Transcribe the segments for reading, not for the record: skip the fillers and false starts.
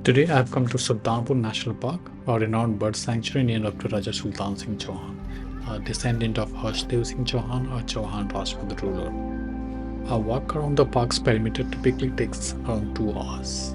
Today I have come to Sultanpur National Park, a renowned bird sanctuary named after Raja Sultan Singh Chauhan, a descendant of Harshdev Singh Chauhan, a Chauhan Rajput ruler. A walk around the park's perimeter typically takes around 2 hours.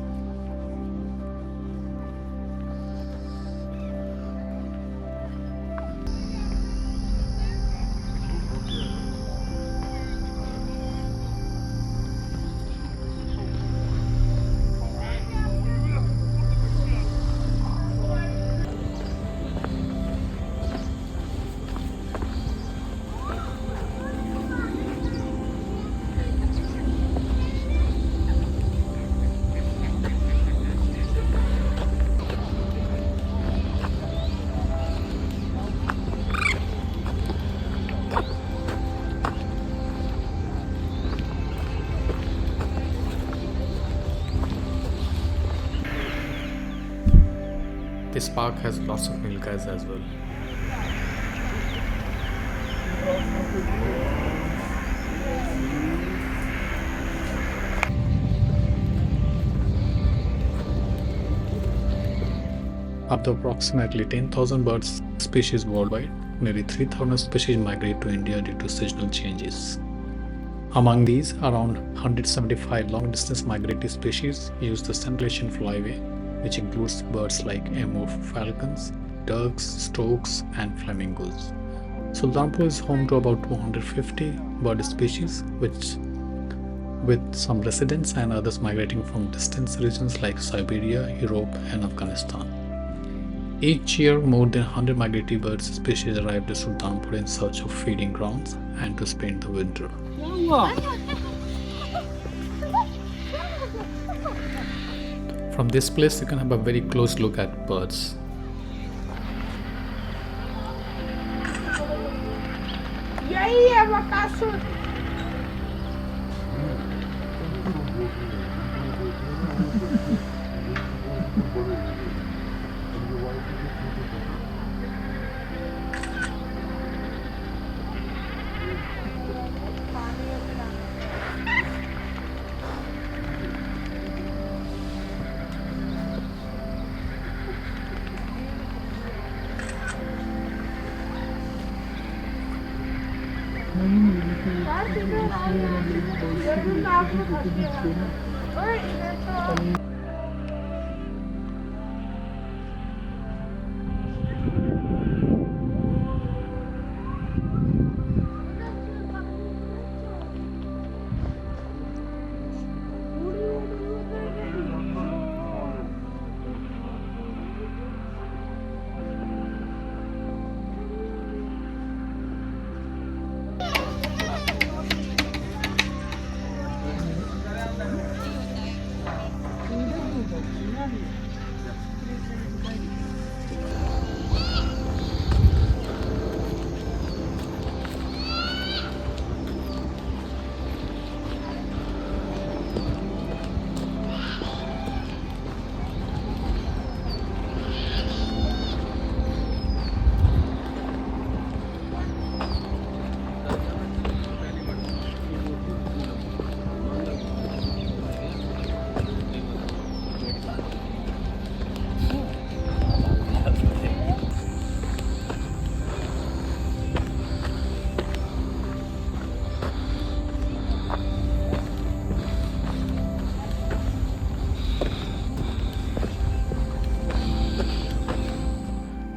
This park has lots of nilgais as well. Of the approximately 10,000 bird species worldwide, nearly 3,000 species migrate to India due to seasonal changes. Among these, around 175 long-distance migratory species use the Central Asian flyway, which includes birds like emu falcons, ducks, storks, and flamingos. Sultanpur is home to about 250 bird species, with some residents and others migrating from distant regions like Siberia, Europe, and Afghanistan. Each year, more than 100 migratory bird species arrive to Sultanpur in search of feeding grounds and to spend the winter. From this place, you can have a very close look at birds.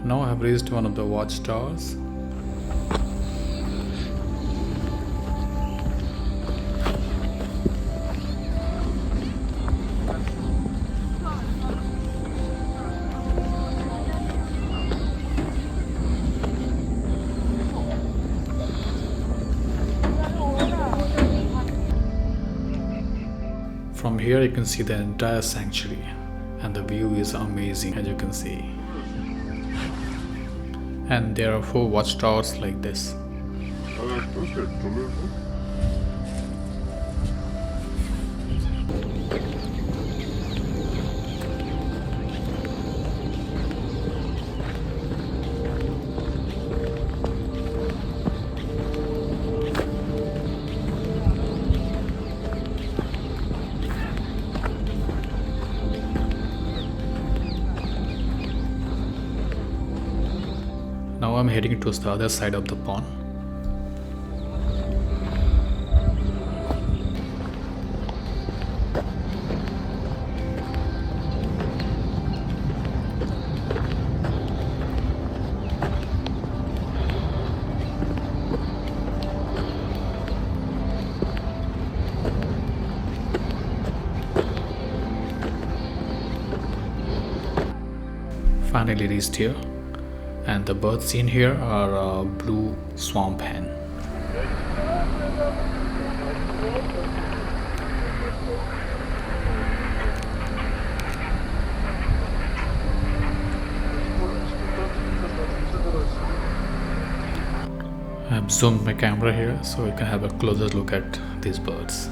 Now I have reached one of the watchtowers. From here you can see the entire sanctuary, and the view is amazing, as you can see. And there are 4 watchtowers like this. I'm heading towards the other side of the pond. Finally reached here, and the birds seen here are a blue swamp hen. I've zoomed my camera here so you can have a closer look at these birds.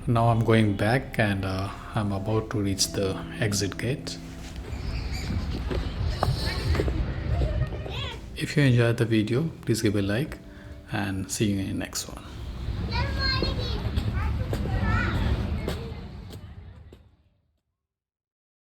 Now I'm going back, and I'm about to reach the exit gate. If you enjoyed the video, please give a like, and see you in the next one.